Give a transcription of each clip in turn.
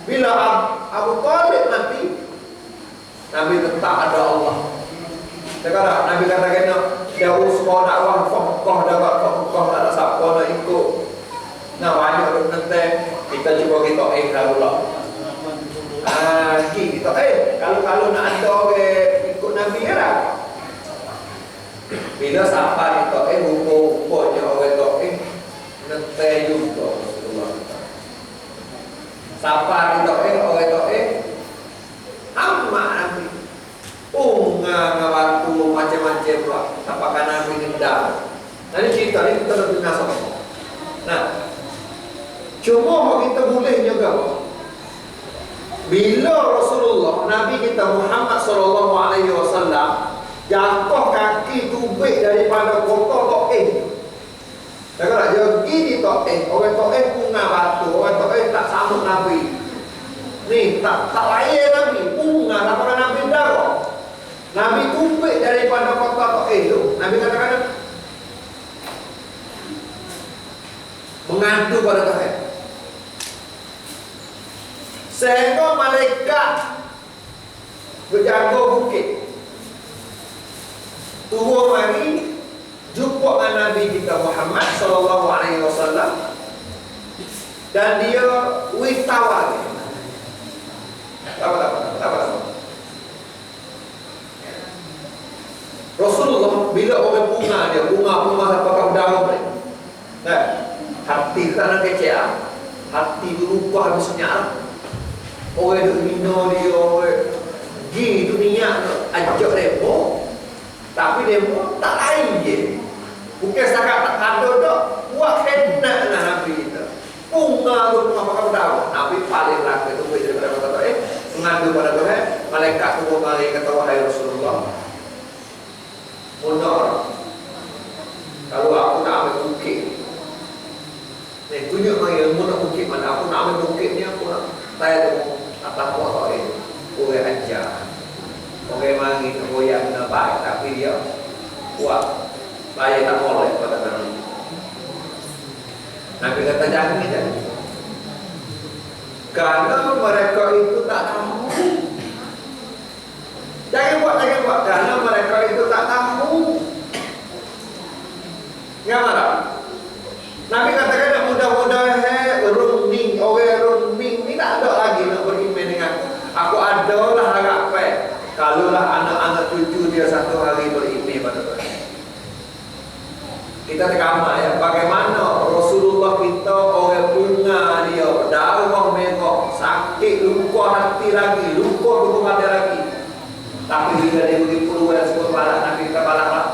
Bila Abu Talib mati, Nabi tetap ada Allah. Sekarang Nabi katakan jauh semua dakwah fokoh dapat fokoh tak ada siapa nak ikut. Nah banyak orang nanti kita cuba kita Allah. Kita kalau nak ada orang ikut Nabi lah. Bila sampai kita rupa-rupanya orang tu nanti juga Rasulullah. Sampai kita orang tu amat Nabi. Ngawatu macam-macam lah. Apakah Nabi gendam? Nanti cerita ni kita nak dengar sama. Nah, cuma kita boleh juga bila Rasulullah Nabi kita Muhammad sallallahu alaihi wasallam jatuh kaki tubik daripada kota Taif. Dengar dia pergi di Taif, orang Taif bunga batu, orang Taif tak sambut Nabi. Ni tak layan Nabi, bunga tak pernah Nabi darah. Nabi tubik daripada kota Taif tu. Nabi katakan mengadu pada Tuhan. Sehingga malaikat berjaga bukit turun mari jumpa dengan Nabi kita Muhammad sallallahu alaihi wasallam dan dia witawar. Apa? Rasulullah bila orang bunga sampai kau daun ni. Nah, hati tak nak kecil, hati berubah habisnya. Orang duk hina dia, orang pergi dunia ajak demo, tapi demo tak lain je. Bukan setakat tak ada dah, buat kena dengan Nabi kita. Bunga tu apa kau tahu? Nabi paling rakyat tu daripada kata mengadu pada Tuhan, malaikat tu mari kata wahai Rasulullah. Mundur. Kalau aku nak ambil bukit, ni tunjuk mari ilmu nak bukit mana? Aku nak ambil bukit ni, aku nak tanya tu. Atas motor ini, orang ajar, orang mari goyang nak baik, tapi dia buat saya tak boleh pada Nabi. Nabi kata jangan. Karena mereka itu tak tahu. Jangan buat karena mereka itu tak tahu. Enggak marah. Nabi katakan mudah-mudahan runding, orang runding ni tak ada lagi nak beriman dengan aku adalah harapan kalaulah anak-anak cucu dia satu hari beriman pada Tuhan. Kita terkama ya, bagaimana Rasulullah kita orang bunga dia, daun merah, sakit, luka hati lagi, luka tubuh hati lagi. Tapi bila dia beri peluang sebut balak, Nabi kita balak lah.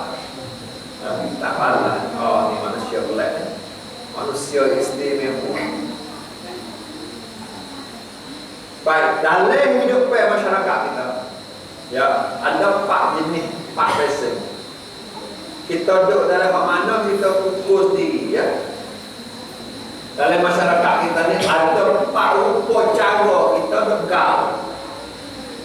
Nabi tak balak. Oh, ni manusia belak, manusia istimewa. Baik, dalam hidup masyarakat kita, ya ada 4 jenis, 4 person. Kita duduk dalam mana kita ukur diri, ya. Dalam masyarakat kita ni ada 4 rupa cara kita bergaul.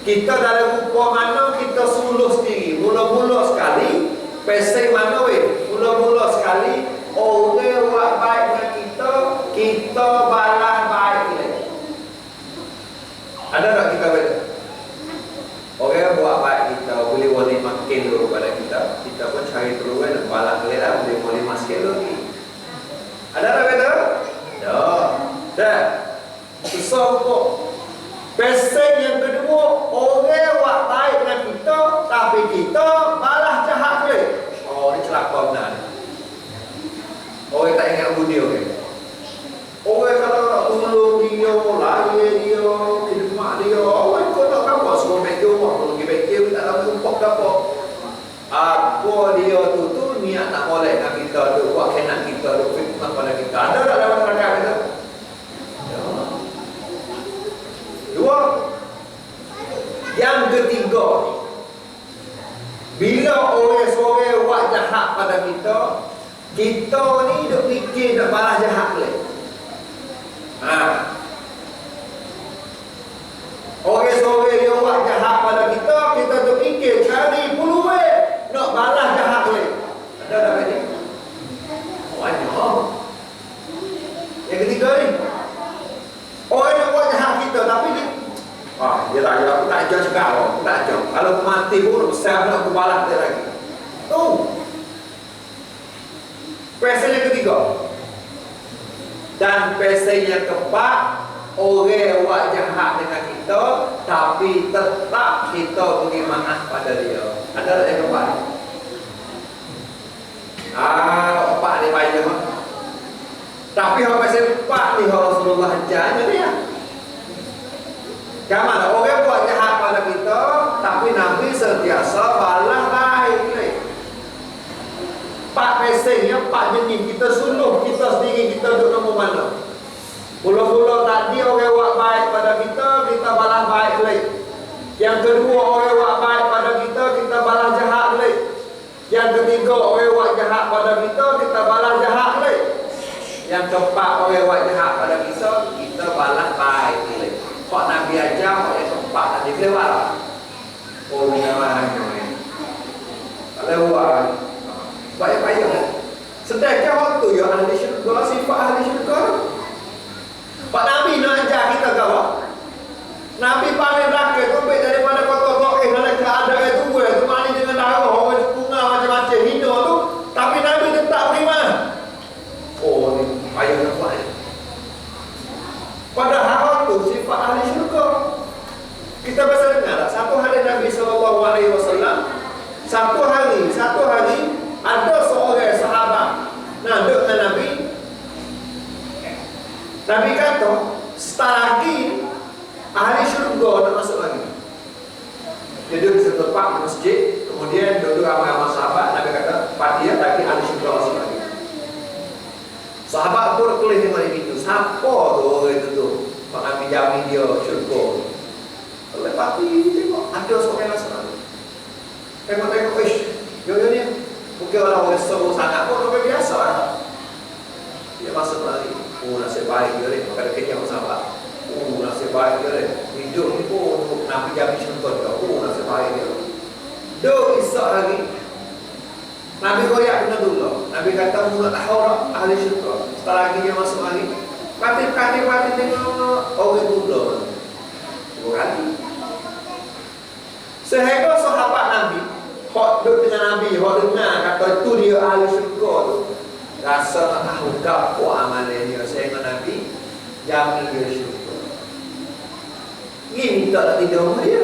Kita dalam rupa mana kita suluh sendiri. Mula-mula sekali, person mana weh? Mula-mula sekali orang buat baik dengan kita balas baik dia. Ada tak kita beda? Orang buat baik kita boleh wali makin dulu pada kita pun cari terus nak balas dia lah, boleh wali makin lagi. Ada tak beda? Dah. Susah kok. Person yang kedua, orang buat baik dengan kita, tapi kita balas jahat boleh. Oh, ni celaka benar. Orang tak ingat budi orang. Orang kalau nak tolong dia, lari dia, khidmat dia, orang kau tak apa semua meja rumah, kalau pergi meja tak tahu tumpuk ke apa. Apa dia tu niat tak boleh dengan kita tu, buat kena kita tu, fitnah pada kita. Ada tak dalam masyarakat kita? Dua. Yang ketiga, bila orang-orang buat jahat pada kita ni duk fikir nak balas jahat boleh. Orang-orang yang buat jahat pada kita duk fikir cari peluang nak balas jahat boleh. Ada tak ni? Banyak. Yang ketiga ni, orang yang buat jahat kita tapi tak ajar sekarang, tak ajar. Kalau mati pun saya nak kubalah dia lagi. Tu. Pesan yang ketiga. Dan pesan yang keempat, orang buat jahat dengan kita, tapi tetap kita beri maaf pada dia. Ada tak yang keempat? Keempat ni baik. Tapi orang pesan keempat ni Rasulullah ajar dia. Kamana orang buat jahat pada kita, tapi Nabi sentiasa balas baik. Pak pesennya, Pak jenis kita suluh kita sendiri, kita duduk nombor mana. Mula-mula tadi orang buat baik pada kita, kita balas baik lagi. Yang kedua orang buat baik pada kita, kita balas jahat lagi. Yang ketiga orang buat jahat pada kita, kita balas jahat lagi. Yang keempat orang buat jahat pada kita, kita balas baik lagi. Pak Nabi ajar, Pak yang keempat tadi kelewat lah. Oh, jangan. Tak lewat. Baik-baik. Sedangkan waktu ya ahli syurga, sifat ahli syurga. Pak Nabi nak ajar kita ke apa? Nabi paling belakang tu baik daripada kotor-kotor dalam keadaan itu tu mandi dengan darah, orang bunga macam-macam hina tu. Tapi Nabi tetap beriman. Oh, ni payah nak buat. Padahal waktu sifat ahli syurga. Kita biasa dengar tak? Satu hari Nabi SAW, satu hari ada seorang sahabat naduk dengan Nabi. Nabi kata, setelah lagi ahli syurga nak masuk lagi. Dia duduk di tempat di masjid, kemudian duduk ramai-ramai sahabat. Nabi kata, dia lagi ahli syurga masuk lagi. Sahabat pun tulis tengok di pintu. Siapa tu orang itu tu? Pak Nabi jamin dia syurga. Lepas tu tengok ada seorang yang masuk. Tengok-tengok, yo ni bukan orang seru sangat pun, orang biasa lah. Dia masuk lagi. Oh, nasib baik dia ni. Maka dia kenyang sahabat. Oh, nasib baik dia ni. Hidup ni pun Nabi jamin syurga dia. Oh, nasib baik dia. Duk isak lagi. Nabi koyak kena dulu. Nabi kata, mu nak tahu tak ahli syurga. Setelah lagi dia masuk lagi. Pati tengok orang dulu. Dua kali. Sehingga sahabat Nabi, hak duduk dengan Nabi, hak dengar kata itu dia ahli syurga tu, rasa nak tahu apa amalan dia. Sehingga Nabi jamin dia syurga. Ini minta tak tidur sama dia.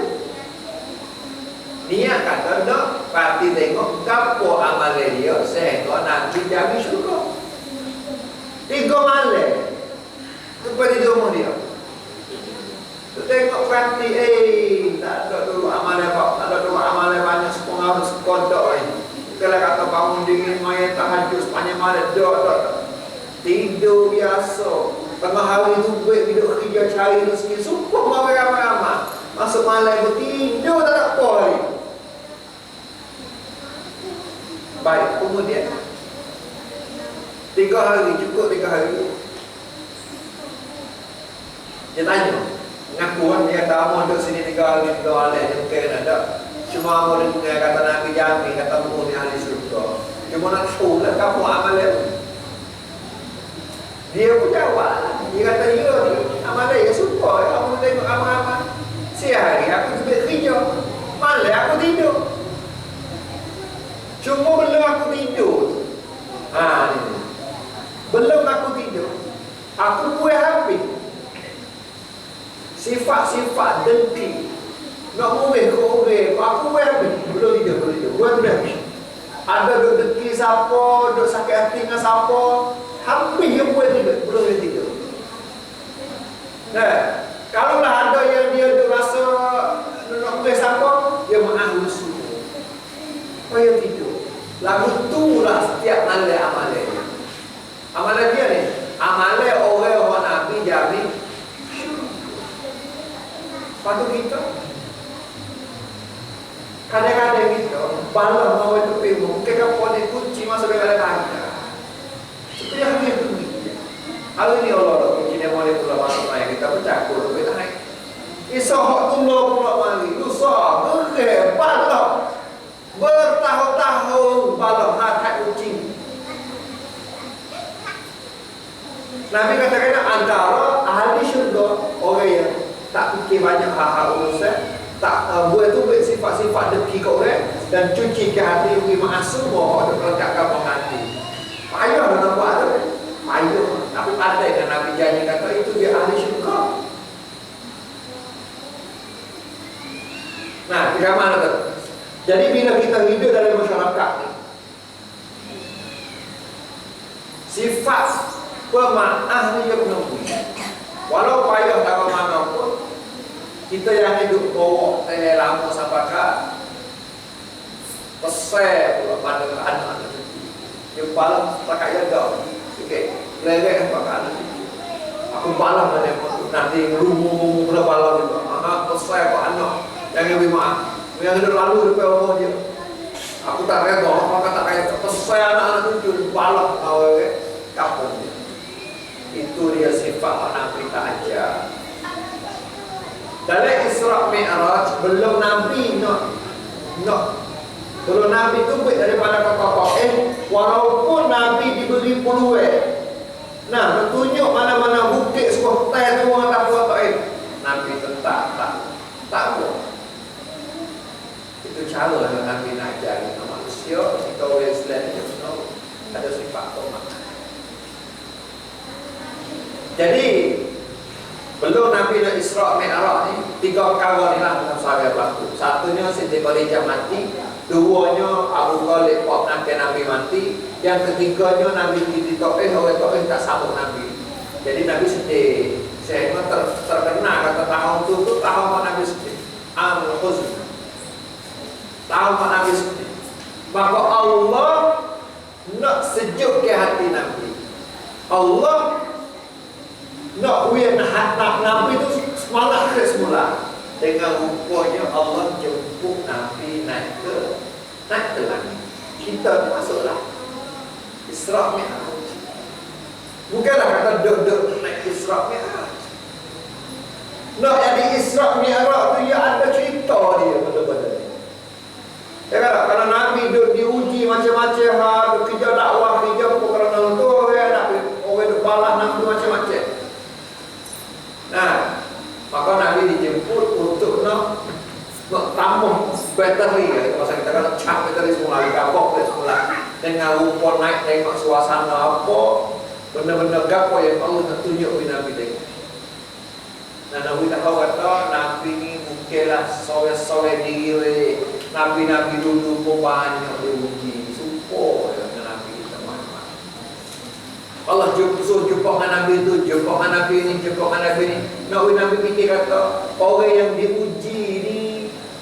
Niat kata nak pati tengok apa amalan dia, sehingga Nabi jamin syurga. 3 malam lepas tidur sama dia. Tengok pati, tak ada dulu amalan apa, tak ada dulu amalan banyak sepengaruh sekodok ni. Kalau kata bangun dingin, mayat tahajud sepanjang malam, dok. Tidur biasa. Tengah hari tu buat hidup kerja cari rezeki, sumpah ramai-ramai. Masuk malam tu tidur tak ada apa lagi. Baik, kemudian 3 hari, cukup 3 hari. Dia tanya, ngakuan dia kata, "Amu duduk sini 3 hari, 3 malam." Dia mungkin ada. Cuma amu dengar kata Nabi jamin, kata mu ni ahli syurga. Cuma nak tahu lah kamu amalan. Dia pun jawab. Dia kata, "Ya ni, amalan ya syurga. Kamu tengok amal-amal. Sehari aku duduk kerja, malam aku tidur. Cuma belum aku tidur. Ni. Belum aku tidur. Aku buat habis. Sifat-sifat dengki. Nak murih ke orang. Aku buat habis. Belum tidur. Buat habis. Ada duk dengki siapa, duk sakit hati dengan siapa. Habis yang buat tidur. Belum tidur. Kalau lah ada yang dia duk rasa nak murih siapa, dia mengahlus semua. Supaya tidur. Lalu itulah setiap malam amalan. Amalan dia ni, amalan orang Nabi jamin syurga. Patut kita kadang-kadang kita balas mau itu pemu, kita boleh kunci masuk ke dalam tangga. Seperti yang dia bunyi. Hari ni Allah kunci dia boleh pula masuk ayat kita bercakap kita naik. Isahak tunggu pula mari, lusa balas. Bertahun-tahun balas hak kucing. Nabi katakan antara ahli syurga orang yang tak fikir banyak hal-hal urusan tak buat tu buat sifat-sifat deki kau dan cuci ke hati bagi maaf semua ada pelengkapkan menghati. Payah nak buat tu. Payah. Tapi pandai kan Nabi janji kata itu dia ahli syurga. Nah, macam mana tu? Jadi bila kita hidup dalam masyarakat ni, sifat pemaaf ni dia kena punya. Walau payah tak mana pun, kita yang hidup bawa teh lama sampai ke pesai pula pada anak tu. Dia balam tak kaya dah. Okey, lewek apa kan? Aku balam ada nanti rumah pula balam juga. Anak pesai apa anak yang lebih maaf. Yang hidup lalu depan rumah dia. Aku tak reda, maka tak kaya pesai anak-anak tu balam tahu kampung dia. Itu dia sifat Nabi tak ajar. Dalam Isra Mi'raj belum Nabi nak kalau Nabi tu buat daripada kata walaupun Nabi diberi peluang. Nah, bertunjuk mana-mana bukit sebuah teh tu orang tak buat Nabi tetap tak buat. Itu cara yang Nabi nak ajar kita manusia, kita orang Islam ni ada sifat tomat. Jadi belum Nabi nak Isra Mi'raj ni, 3 perkara ni lah dalam sahabat berlaku. Satunya Siti Khadijah mati, duanya Abu Talib nak Nabi mati, yang ketiganya Nabi di Taif, orang Taif tak sambung Nabi. Jadi Nabi sedih. Saya terkena kata tahun tu tahun Nabi sedih. Al-Huzn. Tahun Nabi sedih. Maka Allah nak sejuk ke hati Nabi. Allah nak Nabi tu semangat ke semula. Dengan rupanya Allah jemput Nabi naik ke langit. Kita masuklah Isra Mi'raj. Bukanlah kata duduk naik Isra Mi'raj. Nak jadi Isra Mi'raj tu ya ada cerita dia betul-betul. Ya kan? Kalau Nabi duduk diuji macam-macam hal, kerja dakwah, kerja kerana tu orang balas Nabi macam-macam. Nah, maka Nabi dijemput untuk nak tambah bateri ya. Masa kita kan cak bateri semula, gapok semula. Dengan rupa naik tengok suasana apa, benda-benda gapo yang Allah nak tunjuk kepada Nabi tengok. Dan Nabi tak tahu kata Nabi ni mungkinlah sore-sore diri. Nabi-Nabi dulu pun banyak diuji. Sumpah dengan Nabi teman-teman. Allah suruh jumpa dengan Nabi tu, jumpa dengan Nabi ni, jumpa dengan Nabi ni. Nabi fikir kata orang yang diuji ni,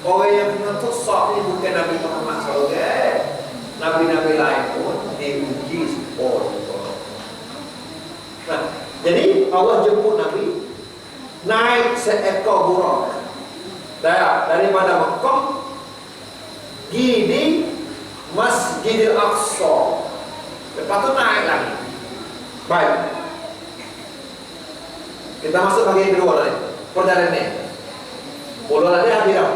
orang yang kena tosok ni bukan Nabi Muhammad SAW. Nabi-Nabi lain pun diuji support. Nah, jadi Allah jemput Nabi naik seekor burung daripada Mekah pergi di Masjidil Aqsa. Lepas tu naik lagi. Baik. Kita masuk bahagian kedua tadi. Perjalanan ni. Pulau tadi habis dah.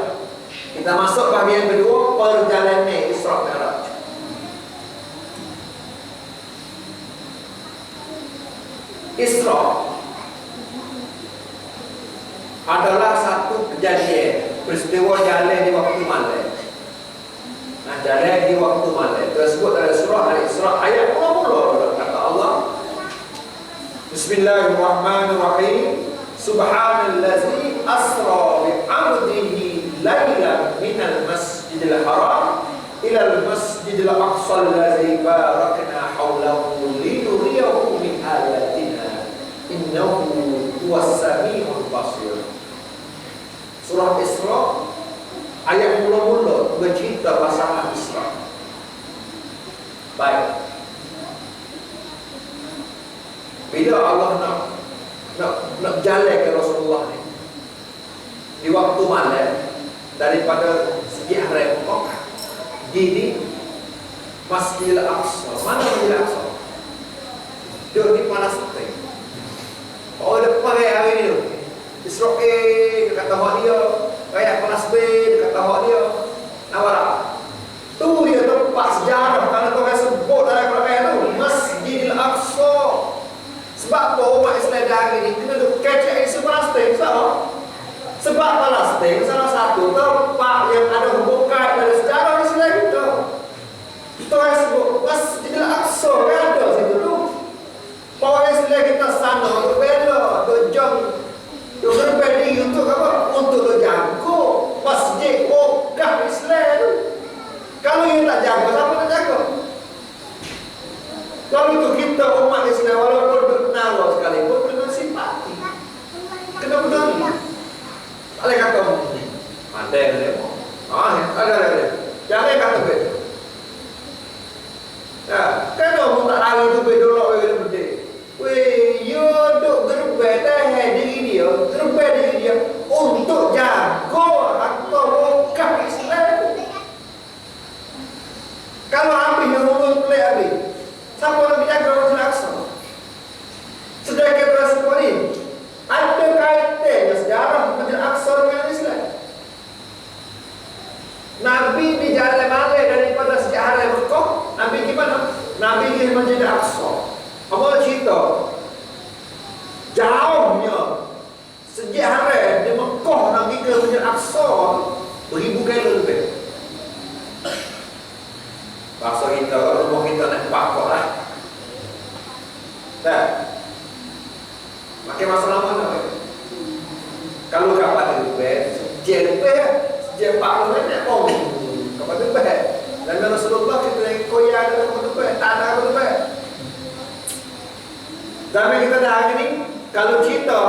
Kita masuk bahagian kedua, perjalanan Isra Mi'raj. Isra adalah satu kejadian, peristiwa jalan di waktu malam. Nah, jalan di waktu malam tersebut dalam surah Al-Isra ayat mula-mula kata Allah, Bismillahirrahmanirrahim. Subhanallazi asra bi 'abdihi lailan minal masjidil haram ila al-masjidil aqsa allazi barakna hawlahu linuriyahu min ayatina innahu huwas samiul basir. Surah Isra ayat mula-mula bercerita pasal Isra. Baik. Bila Allah nak jalan ke Rasulullah ni di waktu malam daripada segi hari Mekah di Masjidil Aqsa. Mana Masjidil Aqsa? Dia di Palestin. Oh, depan hari ni tu Israel dekat tempat dia, rakyat Palestin dekat tempat dia. Nampak? Tu dia tempat sejarah kalau orang sebut dalam Quran tu Masjidil Aqsa. Sebab apa umat Islam hari ni kena duk kecek isu Palestin? Sebab Palestin salah satu satu tempat yang ada hubungan dari sejarah Islam kita. Kita yang sebut Masjid Al-Aqsa kan ada situ tu. Orang Islam kita sana untuk bela, untuk jom, untuk berbedi untuk apa? Untuk jaga masjid Mekah Islam tu. Kalau ia tak jaga, siapa nak jaga? Kalau itu kita umat Islam walaupun bernalar sekalipun kena simpati, kena peduli. Ada kata ada yang ada. Jangan kata begitu. Ya, kenapa tak lari tu bedolok begitu betul? Weh, yo duk gerbek diri dia, gerbek diri dia untuk jaga harta Mekah Islam. Kalau habis yang ngomong pelik habis, siapa nak jaga Masjid Al-Aqsa? Sedangkan respon ini ada kaitannya sejarah Masjid Al-Aqsa dengan Islam. Nabi di jalan mana daripada sejarah Mekah? Nabi gimana? Nabi di Masjid Al-Aqsa. Apa cerita? Jauhnya sejarah di Mekah nak pergi ke Masjid Al-Aqsa beribu kali lebih. Bahasa kita, rumah kita nak pakok lah. Tak? Makin masalah mana? Kalau kapal lebih, sejak lebih, sejak 40 minit, kapal lebih. Dan Rasulullah kita yang koyak ada kapal lebih, tak ada kapal lebih. Zaman kita dah hari ni, kalau cerita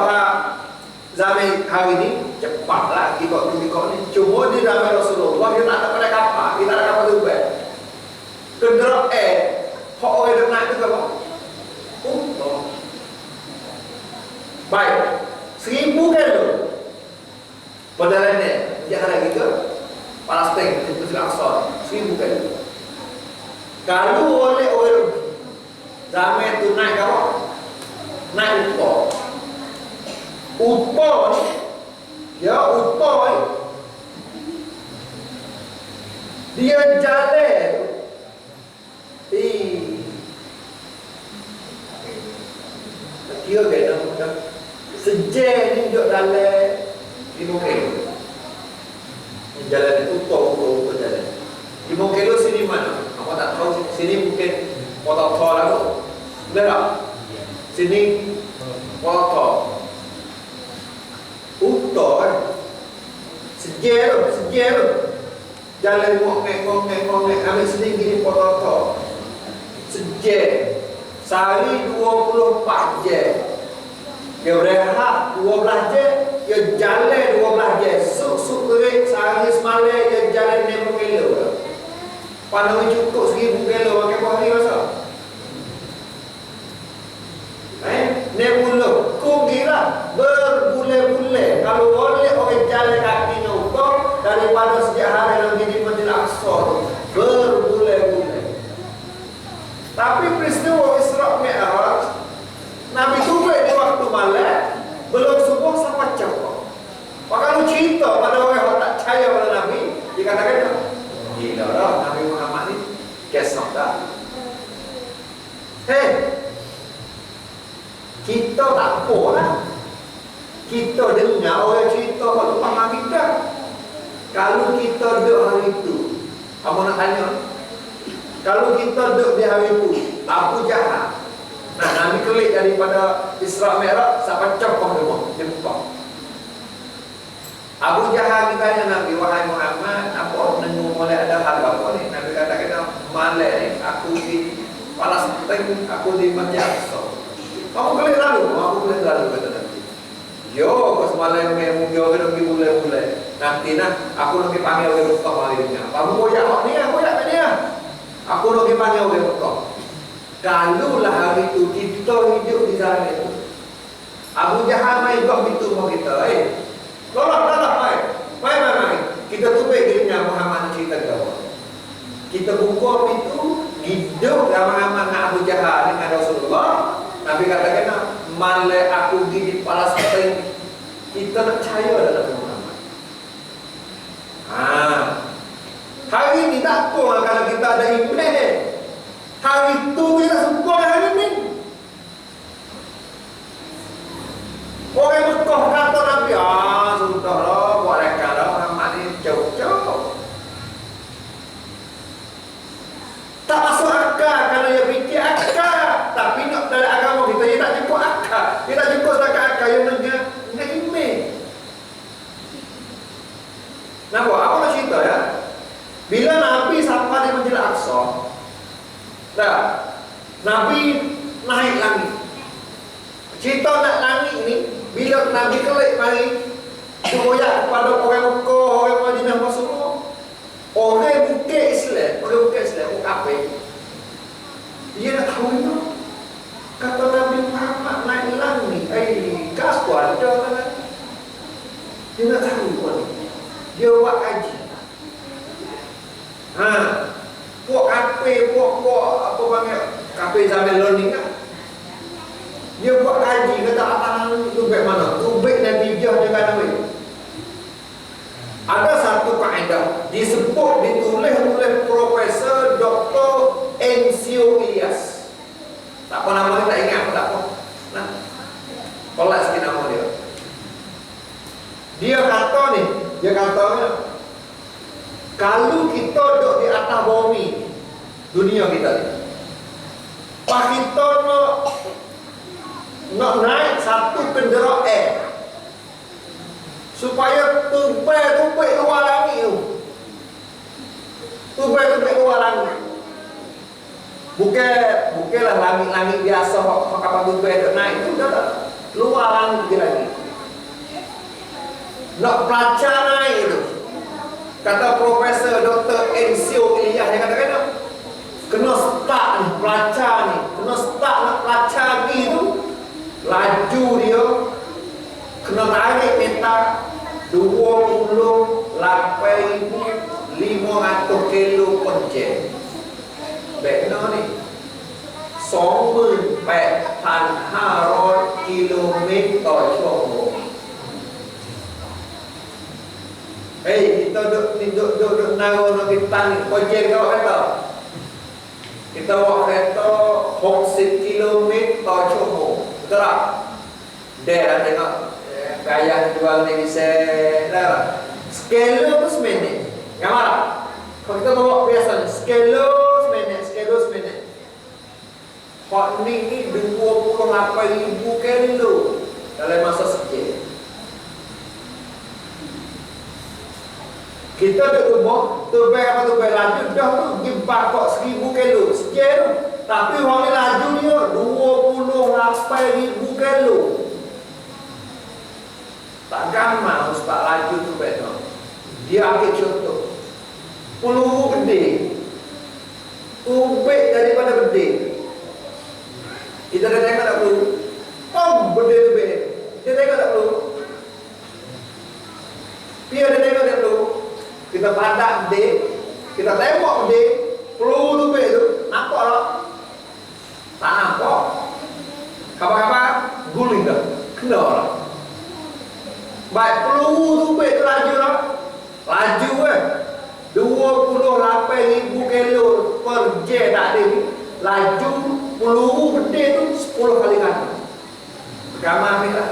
zaman hari ni, cepatlah ikut ni. Cuma di zaman Rasulullah, kita tak ada pada kapal, kita ada kapal lebih. Kendera hak orang dah naik juga bang. Baik, 1000 kali perjalanan jalan kita Palestin ke Masjid Al-Aqsa 1000 kali. Kalau oleh orang zaman tu naik apa? Naik upah ni, ya upah ni dia jalan kira kena sejak ni duduk dalam 5 kilo jalan itu utuh jalan 5 kilo sini mana? Apa tak tahu sini mungkin motor lah tu betul tak? Sini motor utuh kan sejak tu jalan ngok-ngek ambil sini gini motor sejak sehari 24 jam. Dia berehat 12 jam, dia jalan 12 jam. Suk kerik sehari semalam dia jalan 60 kilo. Pandang cukup 1000 kilo pakai buah hari masa. 60 kau kira berbulan-bulan kalau boleh orang jalan kaki untuk daripada sejak hari lagi di Masjid Al-Aqsa berbulan-bulan. Tapi peristiwa Isra Mi'raj Nabi tunggu di waktu malam belum subuh sampai jam. Maka lu cerita pada orang yang tak percaya pada Nabi, dikatakan gila lah Nabi Muhammad ni kesok dah. Kita tak apa lah. Kita dengar orang cerita waktu panggang kita. Kalau kita duduk hari itu, apa nak tanya? Kalau kita duduk di hari itu, Abu Jahal. Nah, Nabi kelik daripada Isra Mi'raj sampai copong dia buka. Abu Jahal ditanya Nabi, wahai Muhammad, apa nemu mulai ada hal apa ni? Nabi kata malam ni aku di Palestin, aku di Masjid Al-Aqsa. Kamu kelik lalu, kata Nabi. Yo, kau semalam memang yo pergi bulan-bulan. Nanti aku lagi panggil oleh Mekah malingnya. Kamu koyak ni, koyak ni. Aku lagi panggil oleh Mekah. Kalau lah hari itu kita hidup di zaman itu, Abu Jahal main kau pintu rumah kita, tolong, main. Kita tupai dirinya Muhammad cerita kita. Kita buka pintu, hidup Muhammad dengan Abu Jahal dengan Rasulullah. Nabi katakan, malah aku di Palestin, kita nak percaya dalam Muhammad. Hari ini tak apa kalau kita ada iman. Hari itu kita semua hari ini. Orang Mekah kata Nabi, sudahlah, buat rekan lah Muhammad ni kayu dengan email. Nampak apa nak cerita ya? Bila Nabi sampai di Masjid Al-Aqsa, dah Nabi naik langit. Cerita nak langit ni, bila Nabi kelik mari koyak kepada orang Mekah, orang Madinah masuk orang bukit Islam, orang kafir. Dia nak tahu itu. Kata Nabi Muhammad naik langit, kas tu ada kan? Dia nak tahu pun. Dia buat kaji. Puak kafir, puak apa panggil kafir zaman learning kan? Dia buat kaji kata atas tu baik mana? Tu baik Nabi Jah dengan Nabi. Ada satu kaedah disebut ditulis oleh Profesor Dr. Enzio Ilyas. Tak apa nama dia, tak ingat apa tak apa. Nah, tolak sikit nama dia. Dia kata kalau kita duduk di atas bumi dunia kita ni, pak kita nak naik satu kenderaan supaya tupai luar langit tu. Tupai luar langit. Bukanlah langit-langit biasa kapal tupai duk naik tu dah luar langit dia lagi. Nak pelacak naik tu. Kata Profesor Dr. Enzio Ilyas dia kata kena start ni pelacak ni, kena start nak pelacak lagi tu. Laju dia kena tarik meter 28,500 kilo per jam. Bekno ni 28,500 kilometerชั่วโมง. Kita duduk naruh kita ni projek kau kata. Kita bawa kereta 60 kilometerชั่วโมง. Betul tak? Dia dah tengok gaya jual ni bisa dah. Skala tu seminit. Gambar tak? Kalau kita bawa biasa ni, skala seminit. Hak ni 28,000 kilo dalam masa sikit. Kita duduk rumah, tubai laju dah tu pergi bakok 1,000 kilo sikit tu. Tapi orang ni laju dia 28,000 kilo. Tak gamal ustaz laju tu betul. Dia ambil contoh. Peluru gede. Ubek daripada gede. Kita dah tengok tak peluru? Gede tu beda. Dia tengok tak peluru? Dia tengok tak peluru? Kita padak gede. Kita tembak gede. Peluru tu beda tu. Nampak tak? Tak nampak. Kapan-kapan guling dah. Kena orang. Baik peluru tu baik laju lah. Laju 28,000 kilo per jam tak ada ni. Laju peluru gede tu 10 kali kali. Gambar ni lah.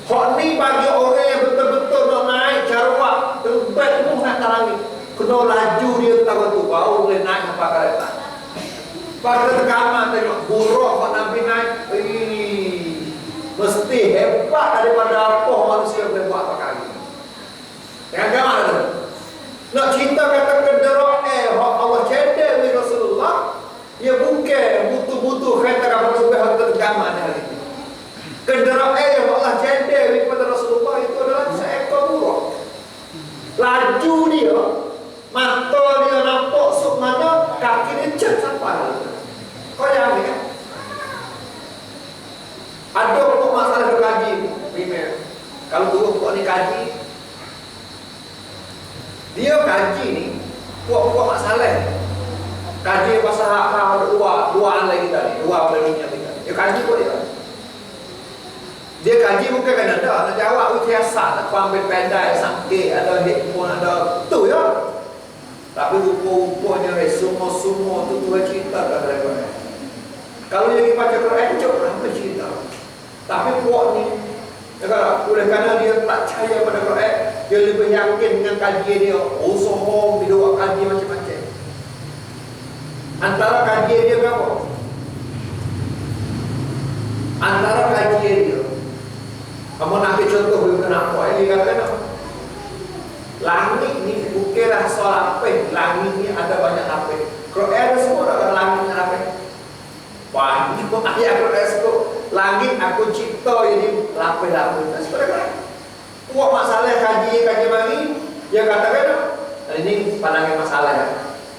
Hak ni bagi orang yang betul-betul nak naik Sarawak, tempat tu nak tarangi. Kena laju dia tahu tu baru boleh naik apa kereta. Pada gambar tengok buruk Pak Nabi naik. Mesti hebat daripada apa manusia boleh buat apa kali. Jangan gambar tu. Nak cerita kata kenderaan Allah cedek dengan Rasulullah, dia bukan butuh-butuh kereta kapal tu harta gambar ni hari ini. Kenderaan Allah cedek kepada Rasulullah itu adalah seekor buruk. Laju dia, mata dia nampak suk mana, kaki dia cat sampai. Kau yang ni kan? Ada pun masalah berkaji. Kalau dulu puak ni kaji, dia kaji ni puak masalah. Kaji pasal hak dua lagi kita ni, dua dunia kita. Dia kaji pun dia. Dia kaji bukan kan ada nak jawab wikiasa, nak ambil pendai, sakit, ada handphone, ada tu ya. Tapi rupa-rupanya semua tu Tuhan cerita dah daripada. Kalau dia baca Quran cukup apa cerita. Tapi puak ni, oleh kerana dia tak percaya pada Quran, dia lebih yakin dengan kajian dia. Sohong dia buat kaji macam-macam. Antara kajian dia berapa? Antara kajian dia contoh bukan apa ini kata langit ni bukanlah soal lapis. Langit ni ada banyak lapis. Kalau ada semua orang langit ni lapis. Banyak ayat Quran sebut langit aku cipta jadi lapis-lapis. Sebenarnya buat masalah kaji mari dia katakan ini pandangan masalah ya.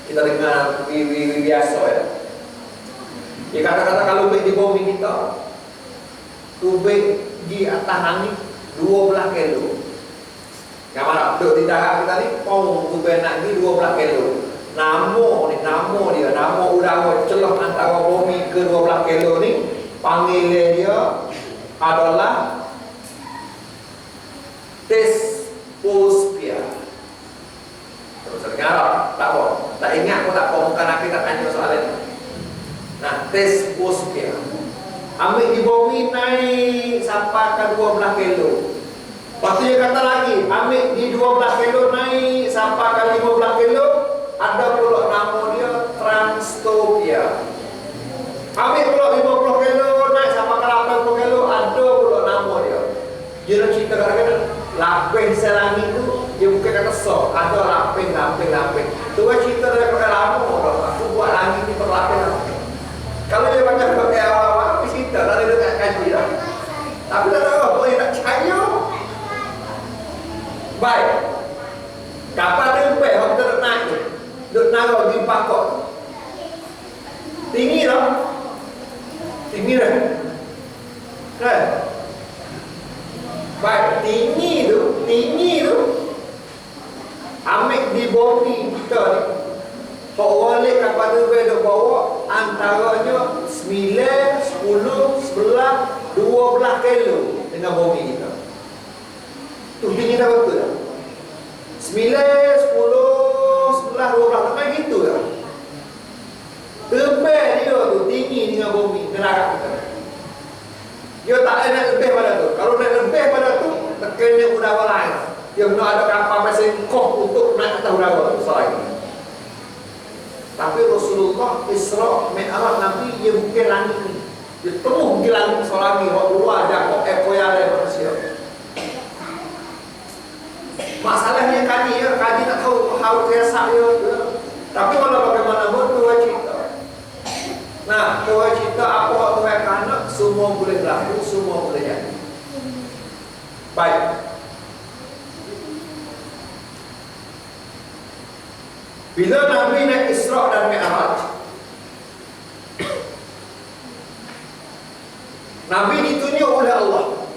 Kita dengar biasa ya. Dia kata-kata kalau di bumi kita tubik di atas langit 12 kilo. Yang mana duduk di darat kita ni pong tubik nak ni 12 kilo. Nama udara celah antara bumi ke 12 kilo ni panggil dia adalah Thesposphere. Terus dengar tak apa. Tak ingat pun tak apa, bukan kita tanya soal ini. Nah, Thesposphere. Ambil di bumi naik sampai ke 12 kilo. Lepas tu dia kata lagi, ambil di 12 kilo naik sampai ke 15 kilo, ada pula nama dia Transtopia. Ambil pula 50 kilo naik sampai ke 80 kilo, ada pula nama dia. Dia nak cerita kata lapis selangit tu, dia bukan kata sok, ada lapis. Tu kan cerita daripada lama dah. Aku buat langit ni berlapis-lapis. Kalau dia baca pakai awal-awal, apa cerita tak ada dekat kaji lah. Tapi tak tahu apa dia tak percaya. Baik. Kapal tempat orang kita nak naik. Duk naruh di pakok. Tinggi tak? Tinggi tak? Kan? Baik, tinggi tu ambil di bumi kita ni. Hak walik kapal tu duk bawa antaranya 9, 10, 11, 12 kilo dengan bumi kita. Tu tinggi tak betul tak? 9, 10, 11, 12 macam gitu tak? Tebal dia tu tinggi dengan bumi neraka kita. Dia tak ada nak lebih pada tu. Kalau nak lebih pada tu, tekannya udara lain. Dia kena ada kapal mesin koh untuk naik atas udara tu. Salah ini. Tapi Rasulullah Isra Mi'raj Nabi dia bukan langit ni. Dia temuh di langit seorang ni. Orang luar ada kok ekoyar dari manusia. Masalahnya kaji nak tahu how kiasak dia. Tapi walau bagaimanapun Tuhan cerita. Nah, Tuhan cerita apa yang Tuhan kanak semua boleh berlaku, semua boleh jadi. Baik. Bila Nabi naik Isra dan Mi'raj, Nabi ditunjuk oleh Allah.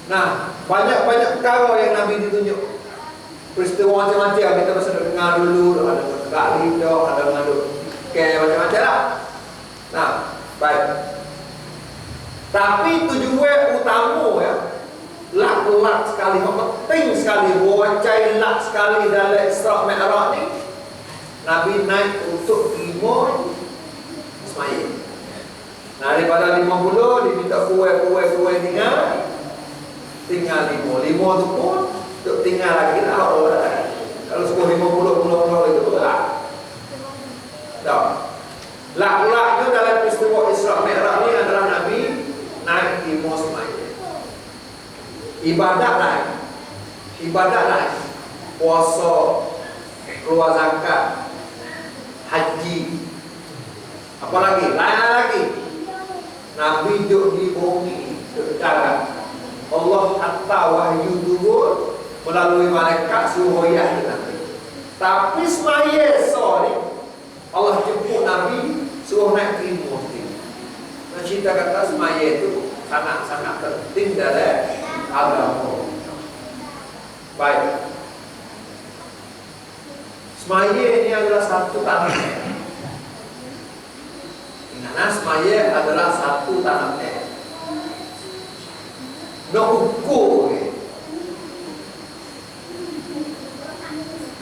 Nah, banyak perkara yang Nabi ditunjuk. Peristiwa macam-macam kita masa dengar dulu, ada tegak lidah, ada ngadu macam-macam lah. Nah, baik. Tapi tujuan utama ya, lak sekali, penting sekali, wajai lak sekali dalam Isra Mi'raj ni. Nabi naik untuk terima Ismail. Nah, daripada 50 diminta kuih tinggal 5 tu pun untuk tinggal lagi lah orang. Kalau 10 itu berat. Dah. Lak tu dalam peristiwa Isra Mi'raj ni adalah Nabi naik di Ismail. Ibadat lain. Puasa, keluar zakat, haji. Apa lagi? Lain lagi. Nabi duduk di bumi, duduk darat. Allah hatta wahyu turun melalui malaikat suruh ayah Nabi. Tapi Ismail sorry, Allah jemput Nabi suruh naik terima sendiri. Cerita kata Ismail itu sangat-sangat penting dalam agama. Baik. Ismail ini adalah satu tanah. Ingatlah Ismail adalah satu tanah. Nak ukur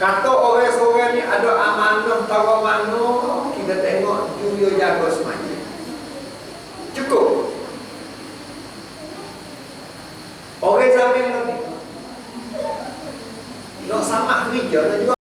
kata orang-orang ni ada amanah tahu mana kita tengok dia jaga semuanya cukup orang zaman ni nak sama kerja nak juga